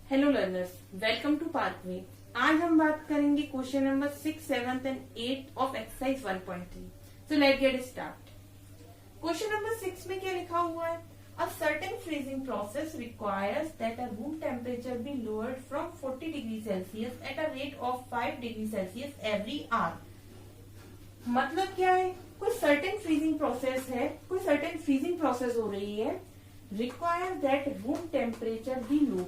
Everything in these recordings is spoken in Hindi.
Hello learners, welcome to Parkway. आज हम बात करेंगे question number 6, 7 and 8 of exercise 1.3। So let get start. Question number 6 में क्या लिखा हुआ है? A certain freezing process requires that a room temperature be lowered from 40 degree Celsius at a rate of 5 degree Celsius every hour. मतलब क्या है? कोई सर्टेन फ्रीजिंग प्रोसेस है, कोई सर्टेन फ्रीजिंग प्रोसेस हो रही है। Require that room temperature be low,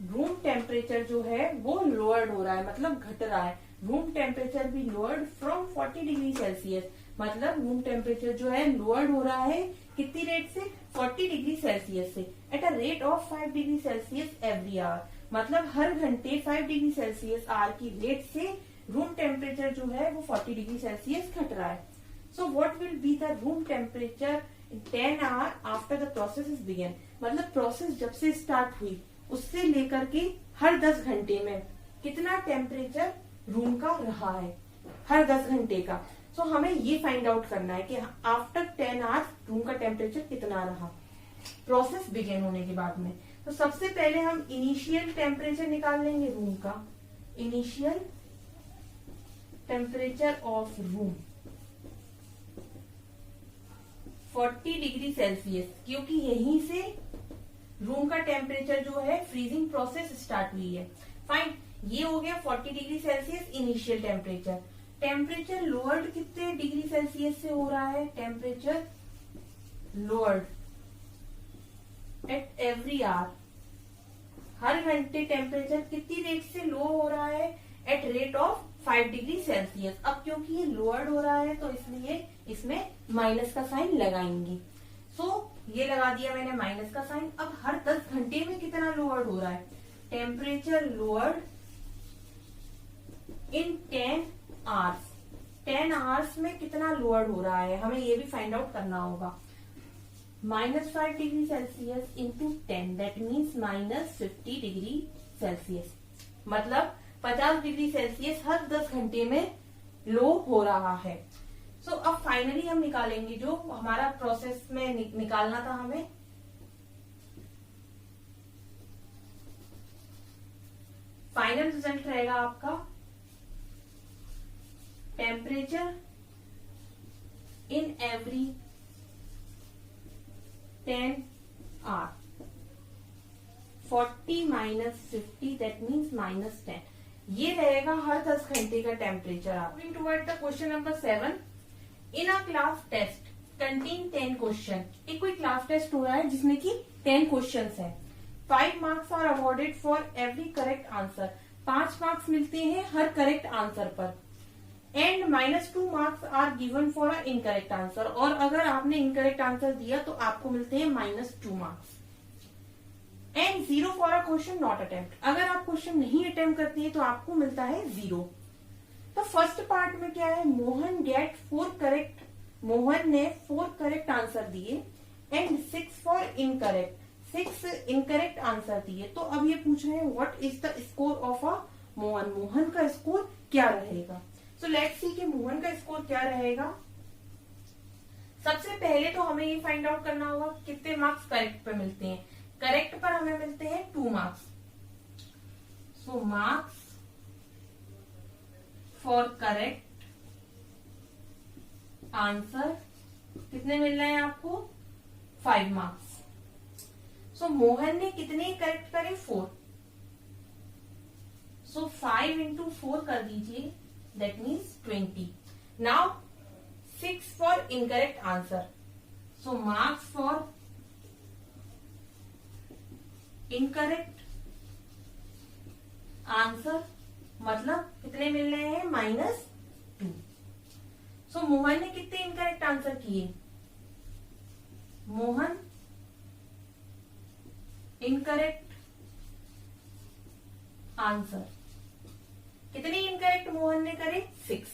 room temperature जो है वो लोअर्ड हो रहा है, मतलब घट रहा है। Room temperature be lowered from 40 degree Celsius, मतलब रूम टेम्परेचर जो है लोअर्ड हो रहा है कितनी रेट से? 40 डिग्री सेल्सियस से, eight a rate of 5 degree Celsius every hour, मतलब हर घंटे 5 डिग्री सेल्सियस आवर की रेट से रूम टेम्परेचर जो है वो 40 डिग्री सेल्सियस घट रहा है। So what will be the room temperature 10 hour after the process is begin, मतलब प्रोसेस जब से स्टार्ट हुई उससे लेकर के हर 10 घंटे में कितना टेम्परेचर रूम का रहा है, हर 10 घंटे का। सो हमें ये फाइंड आउट करना है कि आफ्टर 10 आवर्स रूम का टेम्परेचर कितना रहा प्रोसेस बिगिन होने के बाद में। तो सबसे पहले हम इनिशियल टेम्परेचर निकाल लेंगे रूम का, initial temperature of room 40 degree Celsius, क्योंकि यहीं से रूम का टेम्परेचर जो है फ्रीजिंग प्रोसेस स्टार्ट हुई है। फाइन, ये हो गया 40 degree Celsius initial temperature. Temperature lowered कितने डिग्री सेल्सियस से हो रहा है? Temperature lowered at every hour, हर घंटे टेम्परेचर कितनी रेट से लो हो रहा है? At rate of 5 degree Celsius. अब क्योंकि ये लोअर्ड हो रहा है तो इसलिए इसमें माइनस का साइन लगाएंगे। सो ये लगा दिया मैंने माइनस का साइन। अब हर 10 घंटे में कितना लोअर्ड हो रहा है? टेम्परेचर लोअर्ड इन 10 आवर्स, 10 आवर्स में कितना लोअर्ड हो रहा है हमें ये भी फाइंड आउट करना होगा। -5 degree Celsius into 10, that means -50 degree Celsius, मतलब 50 डिग्री सेल्सियस हर 10 घंटे में लो हो रहा है। सो अब फाइनली हम निकालेंगे जो हमारा प्रोसेस में निकालना था हमें। फाइनल रिजल्ट रहेगा आपका temperature in every 10 hour, 40 - 50 that means -10, ये रहेगा हर 10 घंटे का temperature. Moving toward the question number 7। In a class test contain 10 question, एक कोई क्लास टेस्ट हो रहा है जिसमें कि 10 क्वेश्चन है। 5 marks are awarded for every correct answer, 5 marks मिलते हैं हर करेक्ट आंसर पर। And -2 marks are given for a incorrect answer, और अगर आपने इनकरेक्ट आंसर दिया तो आपको मिलते हैं -2 marks. And 0 for a question not attempt, अगर आप क्वेश्चन नहीं अटेम्प्ट करते हैं तो आपको मिलता है 0। तो फर्स्ट पार्ट में क्या है? मोहन गेट 4 करेक्ट, मोहन ने 4 करेक्ट आंसर दिए and 6 for incorrect, 6 incorrect answer दिए। तो अब ये पूछ रहे हैं what is the score of a Mohan, Mohan का स्कोर क्या रहेगा? सो लेट्स सी कि मोहन का स्कोर क्या रहेगा। सबसे पहले तो हमें ये फाइंड आउट करना होगा कितने मार्क्स करेक्ट पे मिलते हैं। करेक्ट पर हमें मिलते हैं 2 marks. So marks for correct answer कितने मिल रहे हैं आपको? 5 मार्क्स। सो मोहन ने कितने करेक्ट करे? 4। सो 5 into 4 कर दीजिए, that means 20। Now 6 for incorrect answer. So marks for incorrect answer मतलब कितने मिल रहे हैं? -2। सो मोहन ने कितने इनकरेक्ट आंसर किए? मोहन इनकरेक्ट आंसर कितने इनकरेक्ट मोहन ने करे? 6,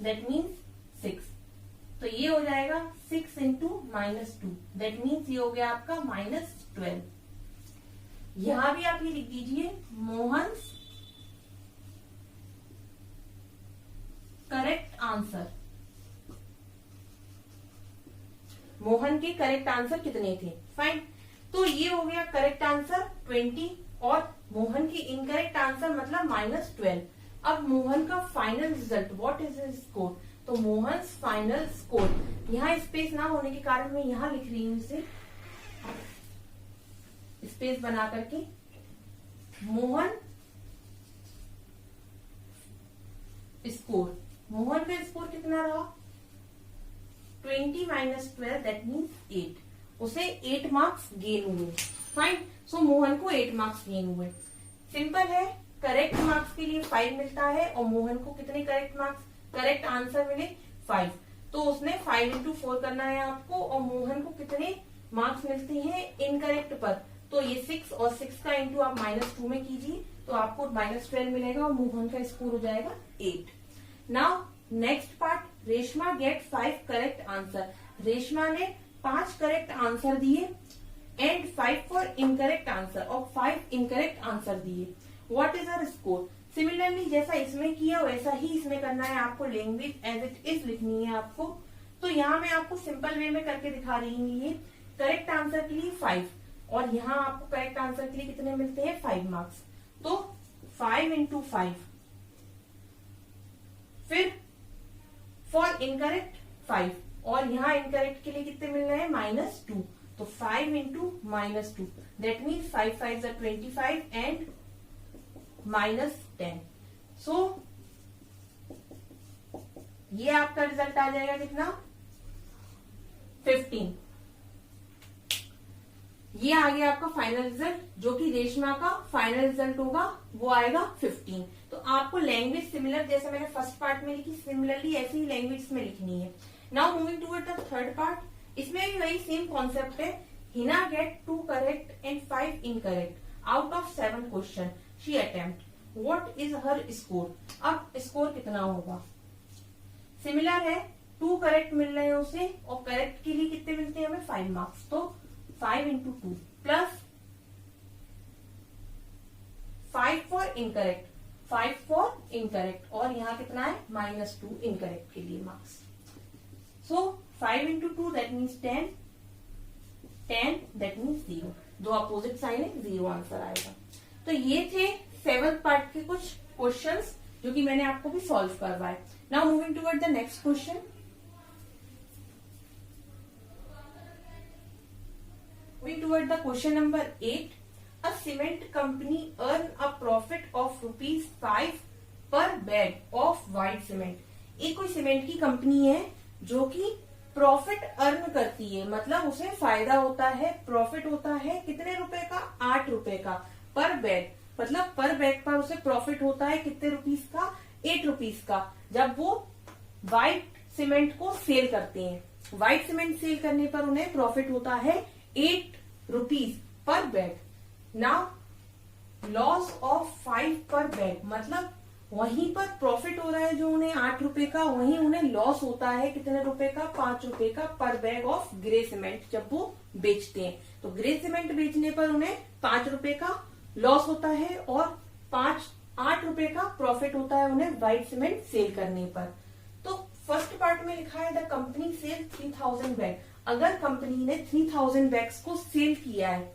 दैट मीन्स 6। तो ये हो जाएगा 6 into -2, दैट मीन्स ये हो गया आपका -12। यहां भी आप ये लिख दीजिए मोहन करेक्ट आंसर, मोहन के करेक्ट आंसर कितने थे? फाइन, तो ये हो गया करेक्ट आंसर 20 और मोहन की इनकरेक्ट आंसर मतलब -12। अब मोहन का final result, what is his score, तो मोहन फाइनल स्कोर, यहाँ स्पेस ना होने के कारण मैं यहाँ लिख रही हूँ इसे स्पेस बना करके, मोहन स्कोर, मोहन का स्कोर कितना रहा 20 - 12 दैट मीन्स 8, उसे 8 मार्क्स गेन हुए। फाइन, सो मोहन को 8 मार्क्स गेन हुए। सिंपल है, करेक्ट मार्क्स के लिए 5 मिलता है और मोहन को कितने करेक्ट मार्क्स, करेक्ट आंसर मिले 5, तो उसने 5 × 4 करना है आपको, और मोहन को कितने मार्क्स मिलते हैं इनकरेक्ट पर, तो ये 6 और 6 का इंटू आप -2 में कीजिए तो आपको -12 मिलेगा और मोहन का स्कोर हो जाएगा 8। Now next part, Reshma get 5 correct answer, Reshma ने 5 करेक्ट आंसर दिए एंड 5 फॉर इनकरेक्ट आंसर, और 5 इनकरेक्ट आंसर दिए। What is her score, similarly जैसा इसमें किया वैसा ही इसमें करना है आपको, लैंग्वेज एज इट इज लिखनी है आपको। तो यहाँ मैं आपको सिंपल वे में करके दिखा रही हूँ, ये करेक्ट आंसर के लिए 5 और यहाँ आपको करेक्ट आंसर के लिए कितने मिलते हैं 5 मार्क्स, तो 5 × 5, फिर फॉर इनकरेक्ट 5 और यहाँ इनकरेक्ट के लिए कितने मिल रहे हैं -2, तो 5 × -2 दैट मीन्स 5 5 = 25 एंड -10, सो ये आपका रिजल्ट आ जाएगा कितना 15। ये आ गया आपका फाइनल रिजल्ट, जो कि रेशमा का फाइनल रिजल्ट होगा वो आएगा 15। तो आपको लैंग्वेज सिमिलर, जैसे मैंने फर्स्ट पार्ट में लिखी सिमिलरली ऐसी ही लैंग्वेज में लिखनी है। Now moving toward the third part, इसमें भी वही सेम कॉन्सेप्ट है। Hina get 2 correct and 5 incorrect out of 7 question she attempt, what is her score. अब स्कोर कितना होगा, सिमिलर है, 2 करेक्ट मिल रहे हैं उसे और करेक्ट के लिए कितने मिलते हैं हमें 5 मार्क्स, तो 5 × 2 plus 5 for incorrect, 5 for incorrect और यहाँ कितना है -2 इनकरेक्ट के लिए marks, so 5 × 2 that means 10, 10 that means 0, दो अपोजिट साइन है 0 आंसर आएगा। तो ये थे 7th पार्ट के कुछ क्वेश्चंस जो कि मैंने आपको भी सॉल्व करवाए। Now moving toward the next question, moving toward the question number 8, a cement company earn a profit of ₹5 per bag of white cement। एक कोई सीमेंट की कंपनी है जो कि प्रॉफिट अर्न करती है, मतलब उसे फायदा होता है, प्रॉफिट होता है कितने रुपए का 8 रुपए का पर बैग, मतलब पर बैग पर उसे प्रॉफिट होता है कितने रुपीस का 8 रुपीस का, जब वो व्हाइट सीमेंट को सेल करते हैं। व्हाइट सीमेंट सेल करने पर उन्हें प्रॉफिट होता है 8 रुपीस पर बैग। नाउ लॉस ऑफ 5 पर बैग, मतलब वहीं पर प्रॉफिट हो रहा है जो उन्हें 8 रुपए का, वहीं उन्हें लॉस होता है कितने रुपए का 5 रुपए का पर बैग ऑफ ग्रे सीमेंट जब वो बेचते हैं। तो ग्रे सीमेंट बेचने पर उन्हें 5 रुपए का लॉस होता है और 8 रुपए का प्रॉफिट होता है उन्हें व्हाइट सीमेंट सेल करने पर। तो फर्स्ट पार्ट में लिखा है द कंपनी सेल 3000 बैग, अगर कंपनी ने 3000 बैग्स को सेल किया है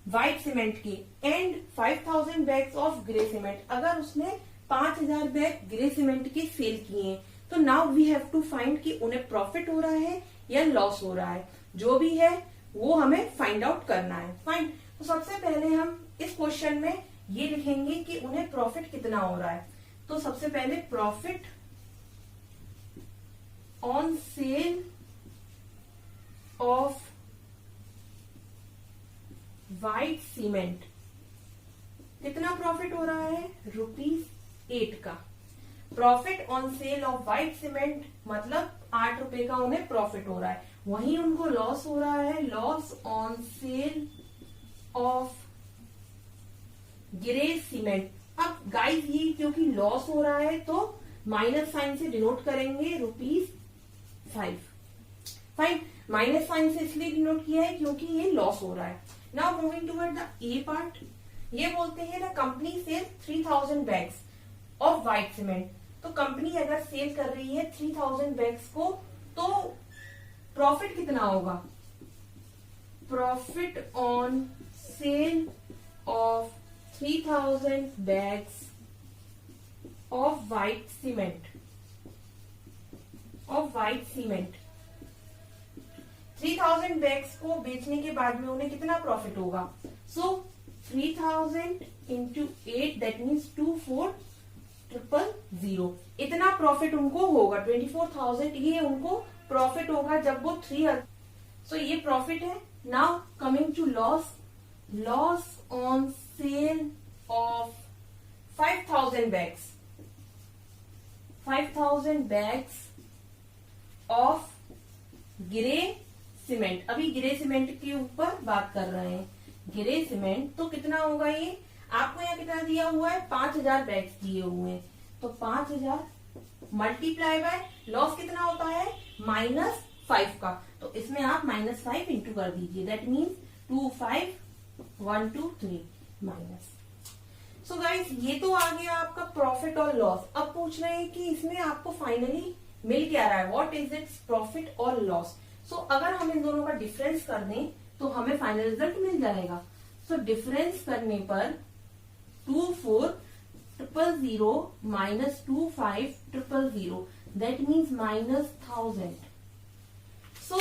व्हाइट सीमेंट के and 5000 bags of grey cement, अगर उसने 5000 बैग ग्रे सीमेंट के सेल किए हैं, तो now we have to find कि उन्हें प्रॉफिट हो रहा है या लॉस हो रहा है, जो भी है वो हमें फाइंड आउट करना है। फाइन, तो सबसे पहले हम इस क्वेश्चन में ये लिखेंगे कि उन्हें प्रॉफिट कितना हो रहा है। तो सबसे पहले profit on sale of white cement, कितना प्रॉफिट हो रहा है ₹8 का। Profit on sale of white cement मतलब 8 रुपए का उन्हें प्रॉफिट हो रहा है, वहीं उनको लॉस हो रहा है loss on sale of grey cement. अब गाइस ये क्योंकि लॉस हो रहा है तो माइनस साइन से डिनोट करेंगे ₹5। फाइन, माइनस साइन से इसलिए डिनोट किया है क्योंकि ये लॉस हो रहा है। Now moving toward the A part, ये बोलते हैं the company sell 3000 bags of white cement. तो कंपनी अगर सेल कर रही है 3000 बैग्स को, तो प्रॉफिट कितना होगा, profit on sale of 3000 bags of white cement. 3000 bags को बेचने के बाद में उन्हें कितना प्रॉफिट होगा? सो 3000 इंटू 8 दैट मीन्स 24,000. इतना प्रॉफिट उनको होगा. 24,000 ये उनको प्रॉफिट होगा जब वो 3. सो ये प्रॉफिट है. Now coming to loss. Loss on sale of 5,000 bags. 5,000 bags of grey cement. अभी ग्रे सीमेंट के ऊपर बात कर रहे हैं. ग्रे सीमेंट तो कितना होगा ये? आपको यहाँ कितना दिया हुआ है? 5,000 बैग्स दिए हुए हैं. तो 5,000 मल्टीप्लाई बाय लॉस कितना होता है? -5 का. तो इसमें आप -5 इंटू कर दीजिए. That means 25,123 minus. So guys ये तो आ गया आपका प्रॉफिट और लॉस. अब पूछ रहे हैं कि इसमें आपको फाइनली मिल क्या रहा है? व्हाट इज इट्स प्रॉफिट और लॉस? सो अगर हम इन दोनों का डिफरेंस कर दें तो हमें फाइनल रिजल्ट मिल जाएगा. सो डिफरेंस करने पर 24,000 माइनस 25,000 दैट मीन्स -1,000. सो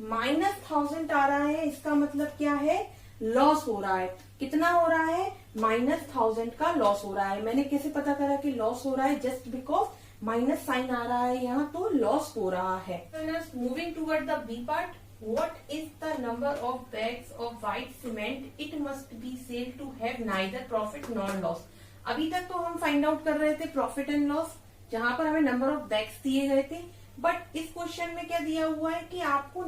-1,000 आ रहा है. इसका मतलब क्या है? लॉस हो रहा है. कितना हो रहा है? -1,000 का लॉस हो रहा है. मैंने कैसे पता करा कि लॉस हो रहा है? जस्ट बिकॉज माइनस साइन आ रहा है यहाँ, तो लॉस हो रहा है. Moving toward the B part. What is the number of bags of white cement it must be sell to have neither profit nor loss. अभी तक तो हम फाइंड आउट कर रहे थे प्रॉफिट एंड लॉस, जहां पर हमें नंबर ऑफ बैग्स दिए गए थे. बट इस क्वेश्चन में क्या दिया हुआ है कि आपको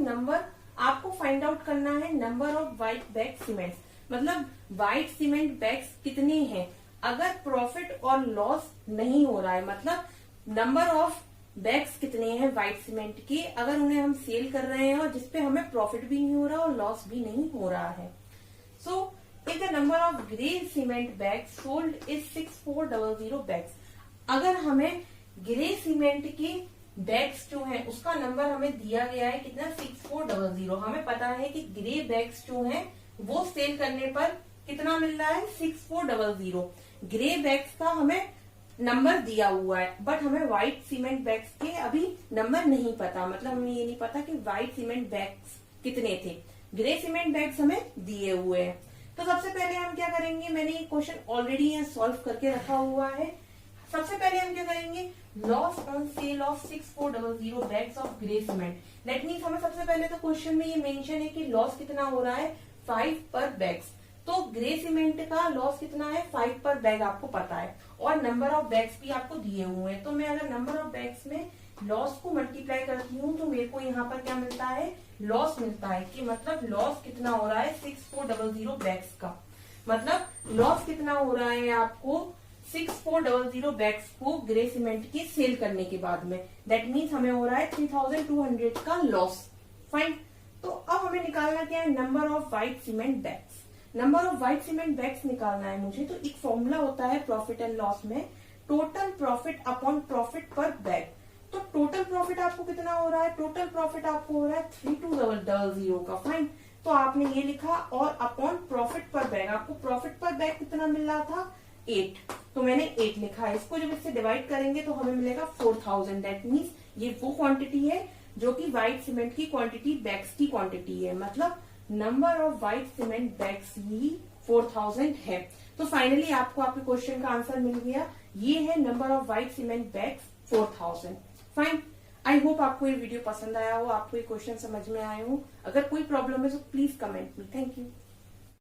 फाइंड आउट करना है number of white bag cement. मतलब व्हाइट सीमेंट बैग्स कितने हैं. अगर प्रॉफिट और लॉस नहीं हो रहा है, मतलब नंबर ऑफ बैग्स कितने हैं व्हाइट सीमेंट के, अगर उन्हें हम सेल कर रहे हैं और जिसपे हमें प्रॉफिट भी नहीं हो रहा और लॉस भी नहीं हो रहा है. So if the number of grey cement bags sold is 6400 bags. अगर हमें ग्रे सीमेंट के बैग्स जो है उसका नंबर हमें दिया गया है कितना? 6400. हमें पता है कि ग्रे बैग्स जो है वो सेल करने पर कितना मिल रहा है? 6400. ग्रे बैग्स का हमें नंबर दिया हुआ है, बट हमें व्हाइट सीमेंट बैग्स के अभी नंबर नहीं पता. मतलब हमें ये नहीं पता कि व्हाइट सीमेंट बैग्स कितने थे. ग्रे सीमेंट बैग्स हमें दिए हुए हैं. तो सबसे पहले हम क्या करेंगे? मैंने ये क्वेश्चन ऑलरेडी यहाँ सॉल्व करके रखा हुआ है. सबसे पहले हम क्या करेंगे? Loss on sale of 6400 bags of grey cement. That means हमें सबसे पहले तो क्वेश्चन में ये मेंशन है कि लॉस कितना हो रहा है? 5 पर बैग्स. तो ग्रे सीमेंट का लॉस कितना है? 5 पर बैग आपको पता है, और नंबर ऑफ बैग्स भी आपको दिए हुए हैं. तो मैं अगर नंबर ऑफ बैग्स में लॉस को मल्टीप्लाई करती हूँ तो मेरे को यहाँ पर क्या मिलता है? लॉस मिलता है. कि मतलब लॉस कितना हो रहा है? 6400 बैग्स का. मतलब लॉस कितना हो रहा है आपको? 6400 बैग्स को ग्रे सीमेंट की सेल करने के बाद में. दैट मीन्स हमें हो रहा है 3200 का लॉस. फाइन. तो अब हमें निकालना क्या है? Number of white cement bags. Number of white cement bags निकालना है मुझे. तो एक फॉर्मूला होता है प्रॉफिट एंड लॉस में, टोटल प्रॉफिट अपॉन प्रॉफिट पर बैग. तो टोटल प्रॉफिट आपको कितना हो रहा है? टोटल प्रॉफिट आपको हो रहा है 3200 का. फाइन. तो आपने ये लिखा, और अपॉन प्रॉफिट पर बैग. आपको प्रॉफिट पर बैग कितना मिल रहा था? 8. तो मैंने 8 लिखा है. इसको जब इससे डिवाइड करेंगे तो हमें मिलेगा 4000. दैट मीन्स ये वो क्वांटिटी है जो कि व्हाइट सीमेंट की क्वांटिटी, बैग्स की क्वांटिटी है. मतलब number of white cement bags ही 4000 है. तो फाइनली आपको आपके क्वेश्चन का आंसर मिल गया. ये है number of white cement bags 4000. Fine. I hope आपको ये वीडियो पसंद आया हो, आपको ये क्वेश्चन समझ में आए हो. अगर कोई प्रॉब्लम है तो please comment me. Thank you.